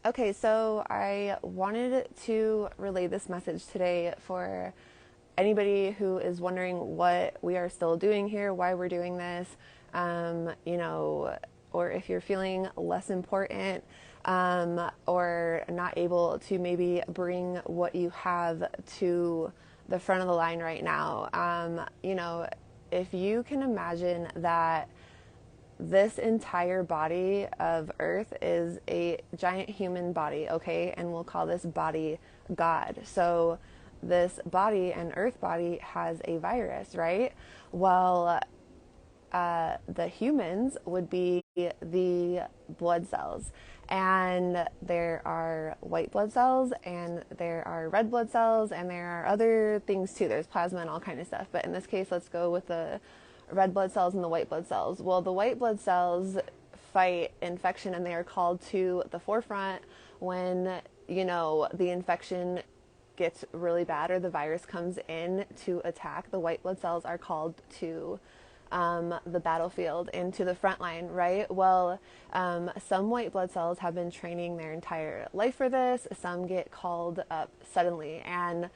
Okay, so I wanted to relay this message today for anybody who is wondering what we are still doing here, why we're doing this, or if you're feeling less important, or not able to maybe bring what you have to the front of the line right now. If you can imagine that this entire body of Earth is a giant human body, okay? And we'll call this body God. So this body and Earth body has a virus, right? Well, the humans would be the blood cells. And there are white blood cells, and there are red blood cells, and there are other things too. There's plasma and all kind of stuff. But in this case, let's go with the red blood cells and the white blood cells. Well, the white blood cells fight infection, and they are called to the forefront when, the infection gets really bad or the virus comes in to attack. The white blood cells are called to the battlefield and to the front line, right? Well, some white blood cells have been training their entire life for this. Some get called up suddenly and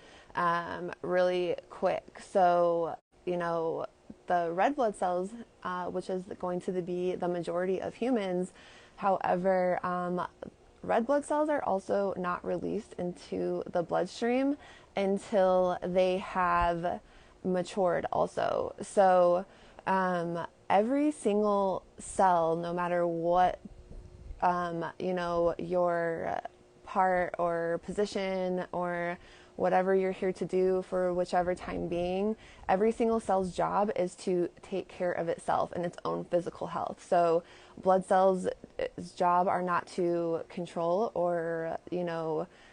really quick. So, the red blood cells, which is going to be the majority of humans, however, red blood cells are also not released into the bloodstream until they have matured also. So every single cell, no matter what, your part or position or whatever you're here to do for whichever time being, every single cell's job is to take care of itself and its own physical health. So blood cells' job are not to control or,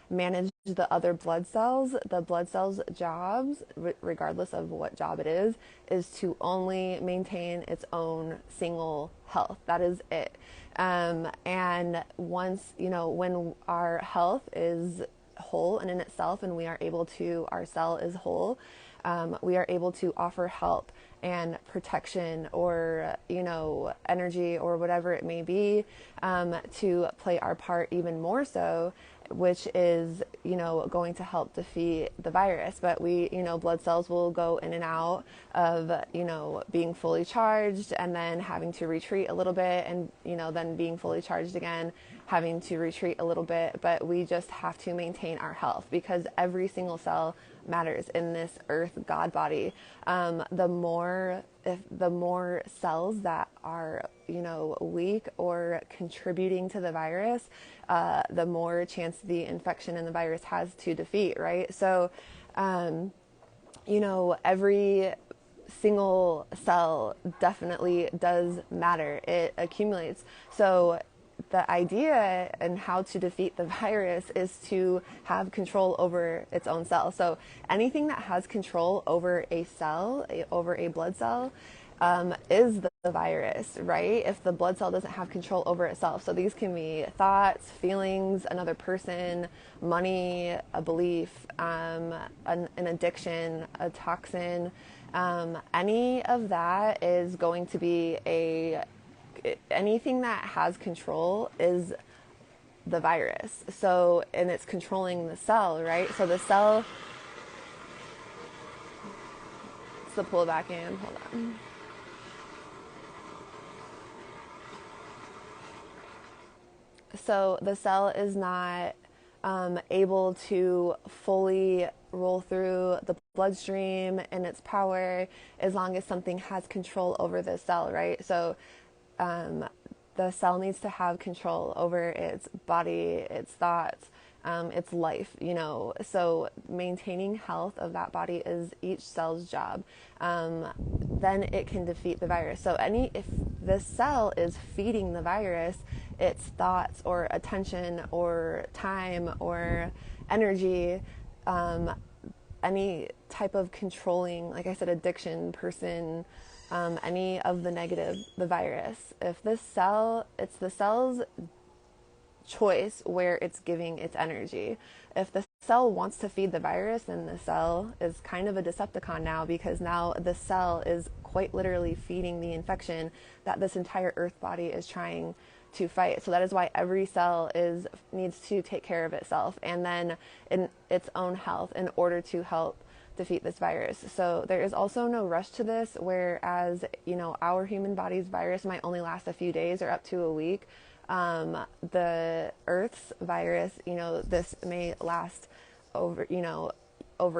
manage the other blood cells. The blood cells' jobs, regardless of what job it is to only maintain its own single health. That is it. And once, when our health is whole and in itself, and we are able to, our cell is whole, we are able to offer help and protection or, energy or whatever it may be, to play our part even more so, which is, going to help defeat the virus. But we, blood cells will go in and out of, being fully charged and then having to retreat a little bit and, then being fully charged again, having to retreat a little bit. But we just have to maintain our health because every single cell matters in this earth God body. The more cells that are, weak or contributing to the virus, the more chance the infection and the virus has to defeat, right? So, every single cell definitely does matter. It accumulates. So the idea and how to defeat the virus is to have control over its own cell. So anything that has control over a cell, over a blood cell, is the virus, right? If the blood cell doesn't have control over itself. So these can be thoughts, feelings, another person, money, a belief, an addiction, a toxin. Any of that is going to be anything that has control is the virus. So, and it's controlling the cell, right? So the cell, let's pull it back in, hold on. So the cell is not able to fully roll through the bloodstream and its power as long as something has control over the cell, right? So the cell needs to have control over its body, its thoughts, its life, so maintaining health of that body is each cell's job. Then it can defeat the virus. So if the cell is feeding the virus its thoughts or attention or time or energy, any type of controlling, like I said, addiction, person, any of the negative, the virus. If this cell, it's the cell's choice where it's giving its energy. If the cell wants to feed the virus, then the cell is kind of a Decepticon now, because now the cell is quite literally feeding the infection that this entire earth body is trying to fight. So that is why every cell needs to take care of itself and then in its own health in order to help defeat this virus. So there is also no rush to this, whereas, our human body's virus might only last a few days or up to a week. The Earth's virus, this may last over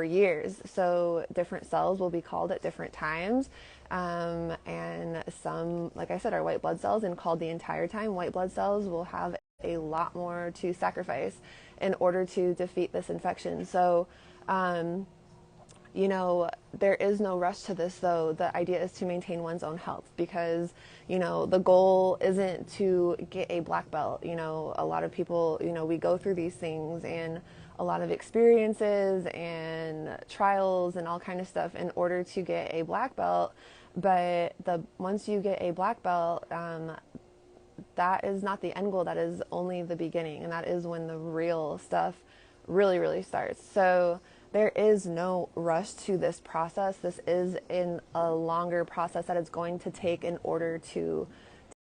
years. So different cells will be called at different times. And some, like I said, are white blood cells and called the entire time. White blood cells will have a lot more to sacrifice in order to defeat this infection. So, there is no rush to this, though. The idea is to maintain one's own health because, the goal isn't to get a black belt. A lot of people, we go through these things and a lot of experiences and trials and all kind of stuff in order to get a black belt. But once you get a black belt, that is not the end goal. That is only the beginning, and that is when the real stuff really, really starts. So there is no rush to this process. This is in a longer process that it's going to take in order to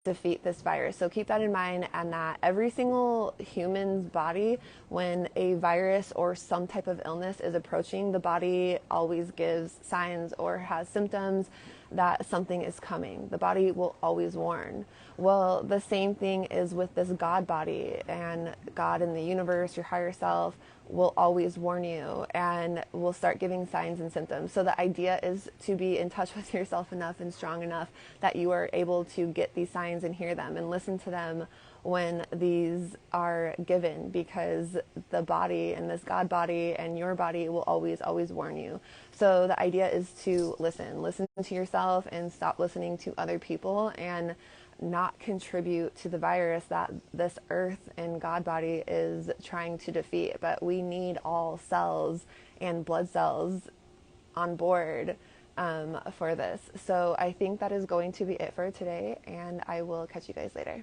defeat this virus. So keep that in mind, and that every single human's body, when a virus or some type of illness is approaching, the body always gives signs or has symptoms that something is coming. The body will always warn. Well, the same thing is with this God body, and God in the universe, your higher self, will always warn you and will start giving signs and symptoms. So the idea is to be in touch with yourself enough and strong enough that you are able to get these signs and hear them and listen to them when these are given, because the body and this God body and your body will always, always warn you. So the idea is to listen to yourself and stop listening to other people and not contribute to the virus that this earth and God body is trying to defeat. But we need all cells and blood cells on board for this. So I think that is going to be it for today, and I will catch you guys later.